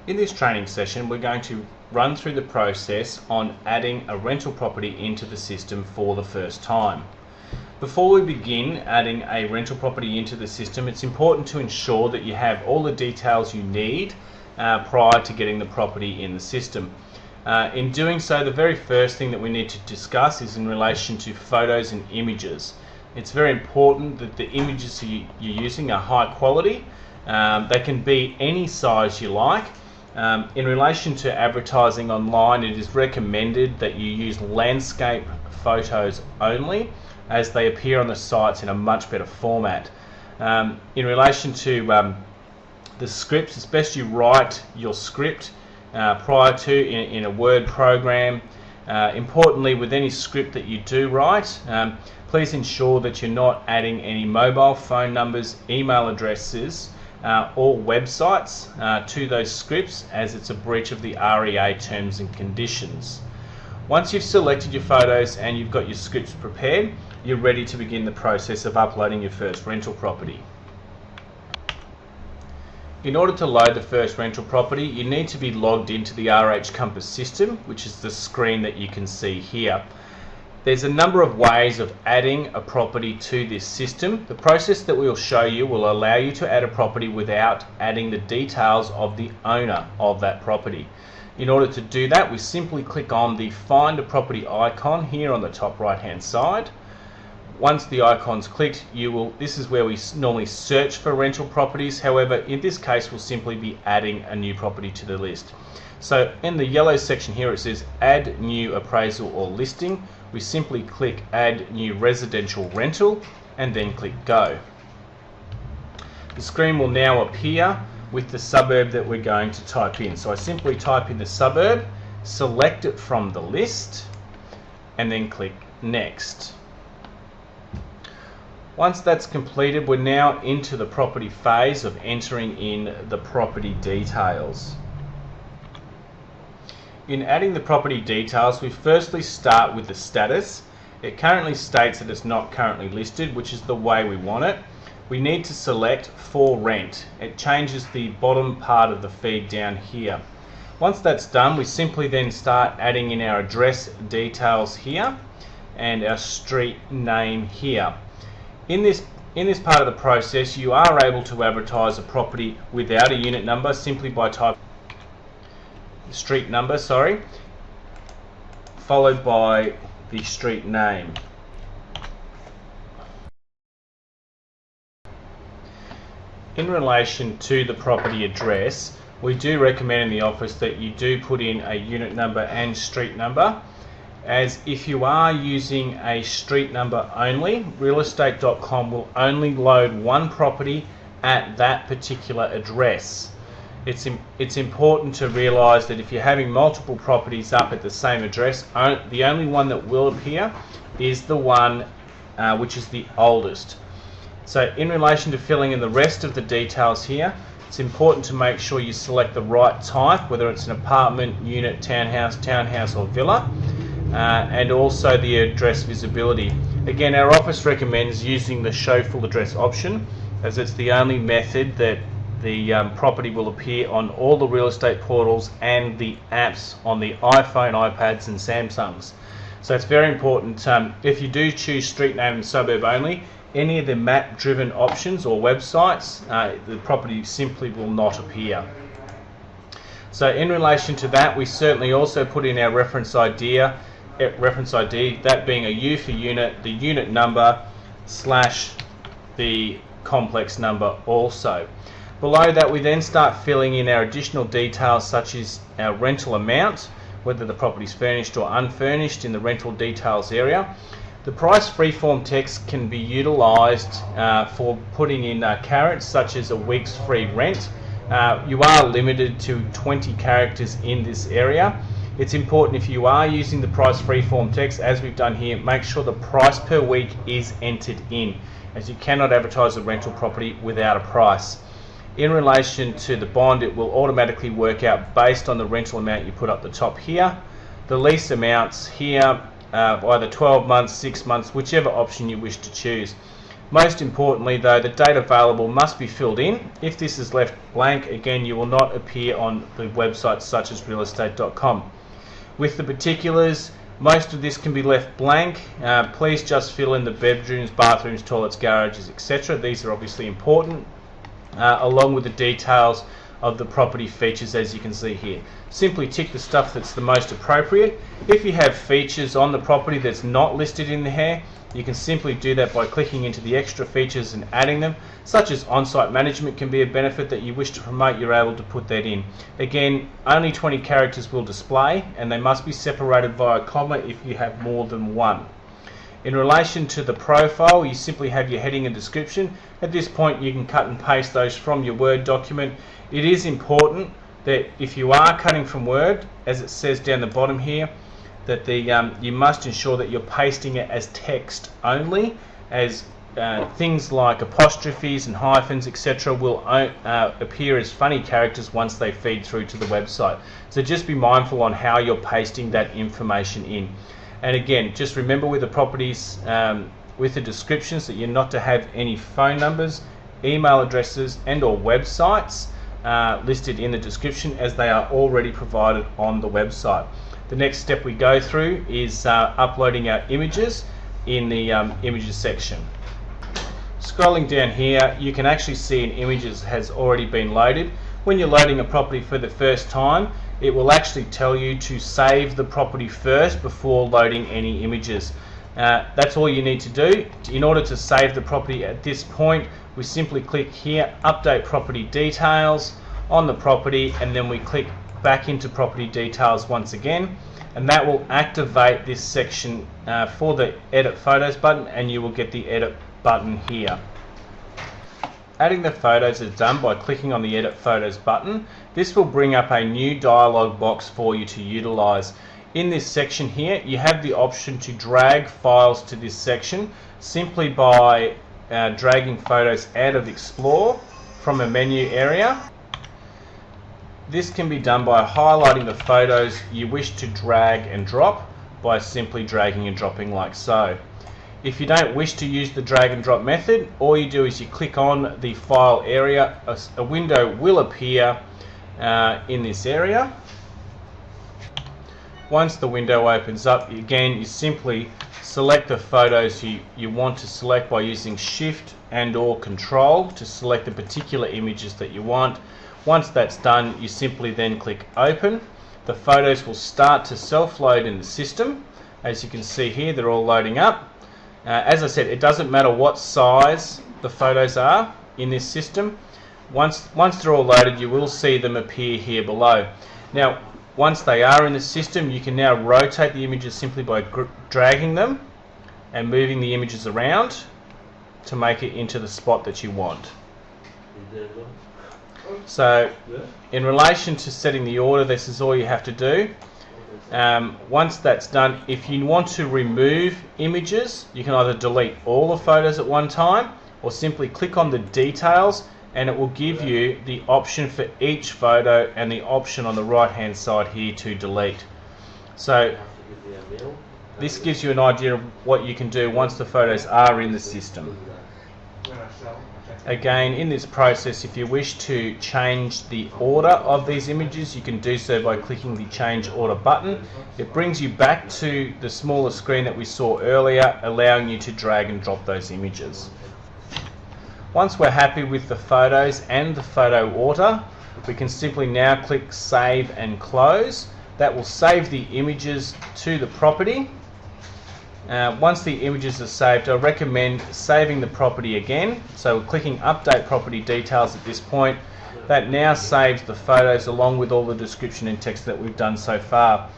In this training session, we're going to run through the process on adding a rental property into the system for the first time. Before we begin adding a rental property into the system, it's important to ensure that you have all the details you need prior to getting the property in the system. In doing so, the very first thing that we need to discuss is in relation to photos and images. It's very important that the images you're using are high quality. They can be any size you like. In relation to advertising online, it is recommended that you use landscape photos only, as they appear on the sites in a much better format. In relation to the scripts, it's best you write your script prior to in a Word program. Importantly, with any script that you do write, please ensure that you're not adding any mobile phone numbers, email addresses, or websites to those scripts, as it's a breach of the REA terms and conditions. Once you've selected your photos and you've got your scripts prepared, you're ready to begin the process of uploading your first rental property. In order to load the first rental property, you need to be logged into the RH Compass system, which is the screen that you can see here. There's a number of ways of adding a property to this system. The process that we'll show you will allow you to add a property without adding the details of the owner of that property. In order to do that, we simply click on the Find a Property icon here on the top right hand side. Once the icon's clicked, this is where we normally search for rental properties. However, in this case, we'll simply be adding a new property to the list. So in the yellow section here, it says Add New Appraisal or Listing. We simply click Add New Residential Rental and then click Go. The screen will now appear with the suburb that we're going to type in. So I simply type in the suburb, select it from the list, and then click Next. Once that's completed, we're now into the property phase of entering in the property details. In adding the property details, we firstly start with the status. It currently states that it's not currently listed, which is the way we want it. We need to select For Rent. It changes the bottom part of the feed down here. Once that's done, we simply then start adding in our address details here and our street name here. In this part of the process, you are able to advertise a property without a unit number simply by typing street number, followed by the street name. In relation to the property address, we do recommend in the office that you do put in a unit number and street number, as if you are using a street number only, realestate.com will only load one property at that particular address. It's important to realise that if you're having multiple properties up at the same address, the only one that will appear is the one which is the oldest. So in relation to filling in the rest of the details here, it's important to make sure you select the right type, whether it's an apartment, unit, townhouse or villa, and also the address visibility. Again, our office recommends using the Show Full Address option, as it's the only method that the property will appear on all the real estate portals and the apps on the iPhone, iPads and Samsungs. So it's very important. If you do choose street name and suburb only, any of the map driven options or websites, the property simply will not appear. So in relation to that, we certainly also put in our reference ID, that being a U for unit, the unit number / the complex number also. Below that, we then start filling in our additional details such as our rental amount, whether the property is furnished or unfurnished in the rental details area. The price freeform text can be utilised for putting in carrots such as a week's free rent. You are limited to 20 characters in this area. It's important, if you are using the price freeform text, as we've done here, make sure the price per week is entered in, as you cannot advertise a rental property without a price. In relation to the bond, it will automatically work out based on the rental amount you put up the top here. The lease amounts here, either 12 months, 6 months, whichever option you wish to choose. Most importantly though, the date available must be filled in. If this is left blank, again, you will not appear on the websites such as realestate.com. With the particulars, most of this can be left blank. Please just fill in the bedrooms, bathrooms, toilets, garages, etc. These are obviously important, along with the details of the property features, as you can see here. Simply tick the stuff that's the most appropriate. If you have features on the property that's not listed in here, you can simply do that by clicking into the extra features and adding them, such as on-site management can be a benefit that you wish to promote. You're able to put that in. Again, only 20 characters will display, and they must be separated via a comma if you have more than one. In relation to the profile, you simply have your heading and description. At this point, you can cut and paste those from your Word document. It is important that if you are cutting from Word, as it says down the bottom here, that you must ensure that you're pasting it as text only, as things like apostrophes and hyphens, etc. will appear as funny characters once they feed through to the website. So just be mindful on how you're pasting that information in. And again, just remember with the properties, with the descriptions, that you're not to have any phone numbers, email addresses and or websites listed in the description, as they are already provided on the website. The next step we go through is uploading our images in the images section. Scrolling down here, you can actually see an images has already been loaded. When you're loading a property for the first time, it will actually tell you to save the property first before loading any images. That's all you need to do. In order to save the property at this point, we simply click here, update property details on the property, and then we click back into property details once again, and that will activate this section for the edit photos button, and you will get the edit button here. Adding the photos is done by clicking on the edit photos button. This will bring up a new dialog box for you to utilize. In this section here, you have the option to drag files to this section simply by dragging photos out of Explore from a menu area. This can be done by highlighting the photos you wish to drag and drop by simply dragging and dropping like so. If you don't wish to use the drag and drop method, all you do is you click on the file area. A window will appear in this area. Once the window opens up, again, you simply select the photos you want to select by using Shift and or Control to select the particular images that you want. Once that's done, you simply then click Open. The photos will start to self-load in the system. As you can see here, they're all loading up. As I said, it doesn't matter what size the photos are in this system. Once they're all loaded, you will see them appear here below. Now, once they are in the system, you can now rotate the images simply by dragging them and moving the images around to make it into the spot that you want. So in relation to setting the order, this is all you have to do. Once that's done, if you want to remove images, you can either delete all the photos at one time or simply click on the details, and it will give you the option for each photo and the option on the right hand side here to delete. So this gives you an idea of what you can do once the photos are in the system. Again, in this process, if you wish to change the order of these images, you can do so by clicking the Change Order button. It brings you back to the smaller screen that we saw earlier, allowing you to drag and drop those images. Once we're happy with the photos and the photo order, we can simply now click Save and Close. That will save the images to the property. Once the images are saved, I recommend saving the property again. So clicking Update Property Details at this point, that now saves the photos along with all the description and text that we've done so far.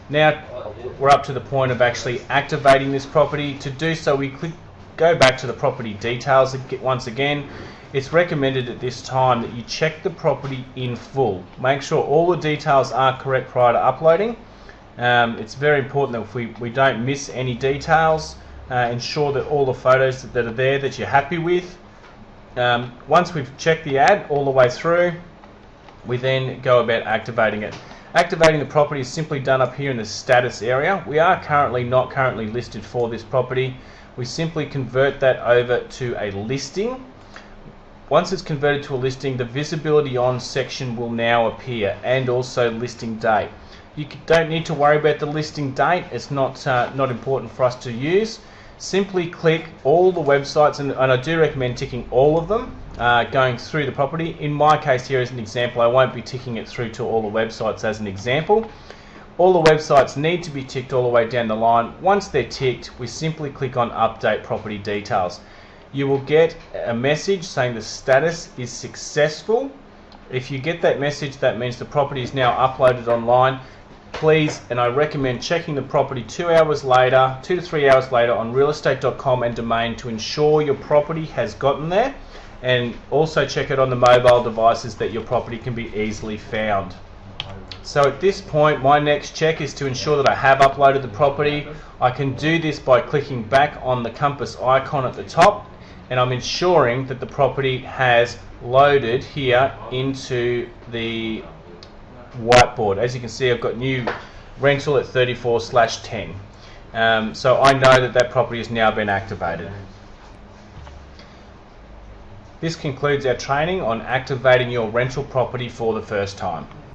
Now we're up to the point of actually activating this property. To do so, we go back to the property details once again. It's recommended at this time that you check the property in full. Make sure all the details are correct prior to uploading. It's very important that if we don't miss any details. Ensure that all the photos that are there that you're happy with. Once we've checked the ad all the way through, we then go about activating it. Activating the property is simply done up here in the status area. We are not currently listed for this property. we simply convert that over to a listing. Once it's converted to a listing, the visibility on section will now appear, and also listing date. You don't need to worry about the listing date. It's not important for us to use. Simply click all the websites, and I do recommend ticking all of them going through the property. In my case here as an example, I won't be ticking it through to all the websites as an example. All the websites need to be ticked all the way down the line. Once they're ticked, we simply click on update property details. You will get a message saying the status is successful. If you get that message, that means the property is now uploaded online. Please, and I recommend checking the property 2 hours later, 2 to 3 hours later on realestate.com and Domain to ensure your property has gotten there, and also check it on the mobile devices that your property can be easily found. So at this point, my next check is to ensure that I have uploaded the property. I can do this by clicking back on the compass icon at the top, and I'm ensuring that the property has loaded here into the whiteboard. As you can see, I've got new rental at 34/10. So I know that that property has now been activated. This concludes our training on activating your rental property for the first time.